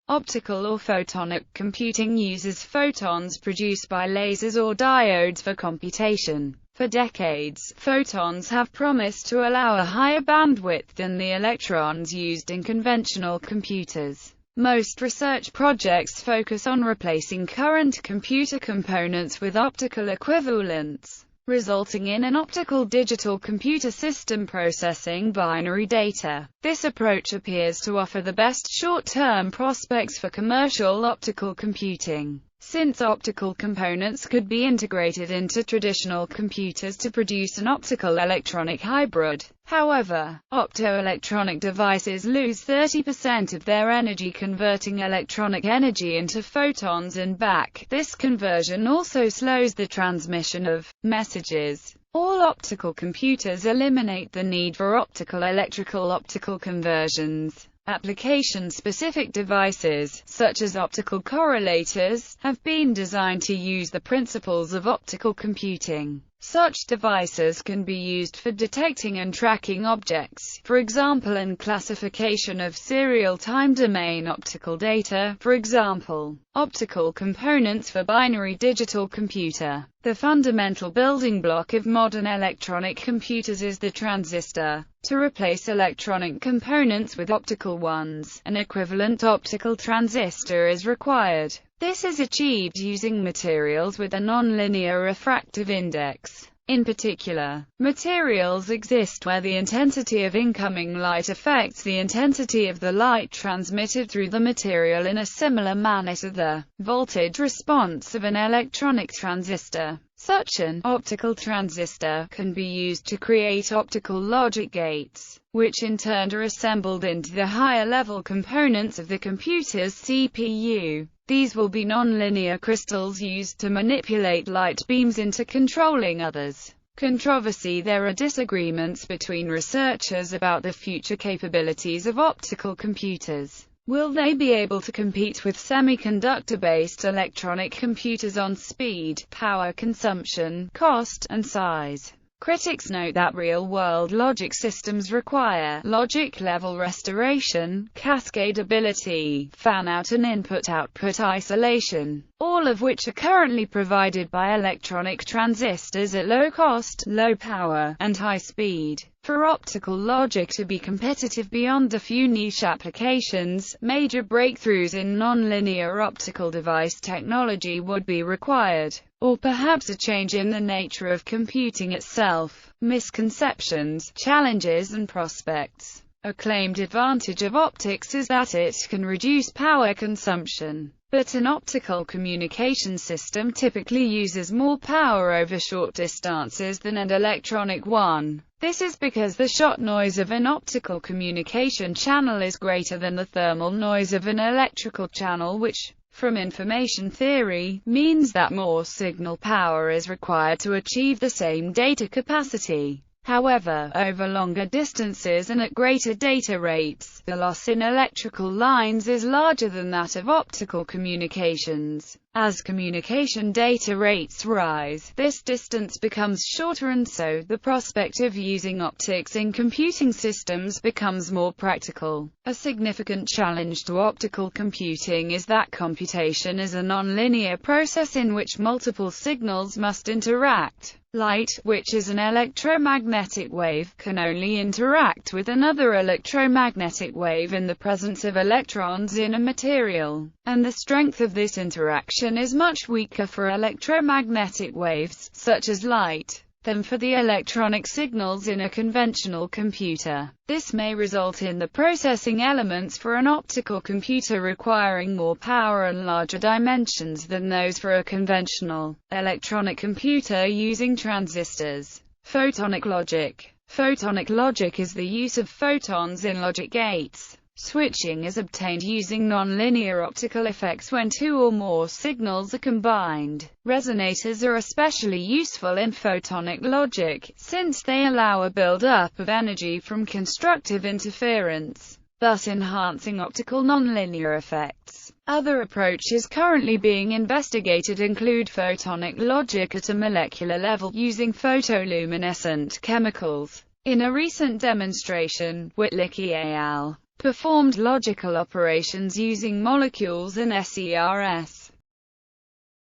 Optical or photonic computing uses photons produced by lasers or diodes for computation. For decades, photons have promised to allow a higher bandwidth than the electrons used in conventional computers. Most research projects focus on replacing current computer components with optical equivalents, resulting in an optical digital computer system processing binary data. This approach appears to offer the best short-term prospects for commercial optical computing, since optical components could be integrated into traditional computers to produce an optical-electronic hybrid. However, optoelectronic devices lose 30% of their energy converting electronic energy into photons and back. This conversion also slows the transmission of messages. All optical computers eliminate the need for optical conversions. Application-specific devices, such as optical correlators, have been designed to use the principles of optical computing. Such devices can be used for detecting and tracking objects, for example in classification of serial time-domain optical data, for example, optical components for binary digital computer. The fundamental building block of modern electronic computers is the transistor. To replace electronic components with optical ones, an equivalent optical transistor is required. This is achieved using materials with a nonlinear refractive index. In particular, materials exist where the intensity of incoming light affects the intensity of the light transmitted through the material in a similar manner to the voltage response of an electronic transistor. Such an optical transistor can be used to create optical logic gates, which in turn are assembled into the higher-level components of the computer's CPU. These will be nonlinear crystals used to manipulate light beams into controlling others. Controversy. There are disagreements between researchers about the future capabilities of optical computers. Will they be able to compete with semiconductor-based electronic computers on speed, power consumption, cost, and size? Critics note that real-world logic systems require logic-level restoration, cascadability, fan-out and input-output isolation, all of which are currently provided by electronic transistors at low cost, low power, and high speed. For optical logic to be competitive beyond a few niche applications, major breakthroughs in nonlinear optical device technology would be required, or perhaps a change in the nature of computing itself. Misconceptions, challenges and prospects. A claimed advantage of optics is that it can reduce power consumption. But an optical communication system typically uses more power over short distances than an electronic one. This is because the shot noise of an optical communication channel is greater than the thermal noise of an electrical channel, which, from information theory, means that more signal power is required to achieve the same data capacity. However, over longer distances and at greater data rates, the loss in electrical lines is larger than that of optical communications. As communication data rates rise, this distance becomes shorter, and so the prospect of using optics in computing systems becomes more practical. A significant challenge to optical computing is that computation is a nonlinear process in which multiple signals must interact. Light, which is an electromagnetic wave, can only interact with another electromagnetic wave in the presence of electrons in a material, and the strength of this interaction is much weaker for electromagnetic waves, such as light, than for the electronic signals in a conventional computer. This may result in the processing elements for an optical computer requiring more power and larger dimensions than those for a conventional electronic computer using transistors. Photonic logic. Photonic logic is the use of photons in logic gates. Switching is obtained using nonlinear optical effects when two or more signals are combined. Resonators are especially useful in photonic logic, since they allow a build-up of energy from constructive interference, thus enhancing optical nonlinear effects. Other approaches currently being investigated include photonic logic at a molecular level using photoluminescent chemicals. In a recent demonstration, Whitlicky et al. performed logical operations using molecules and SERS.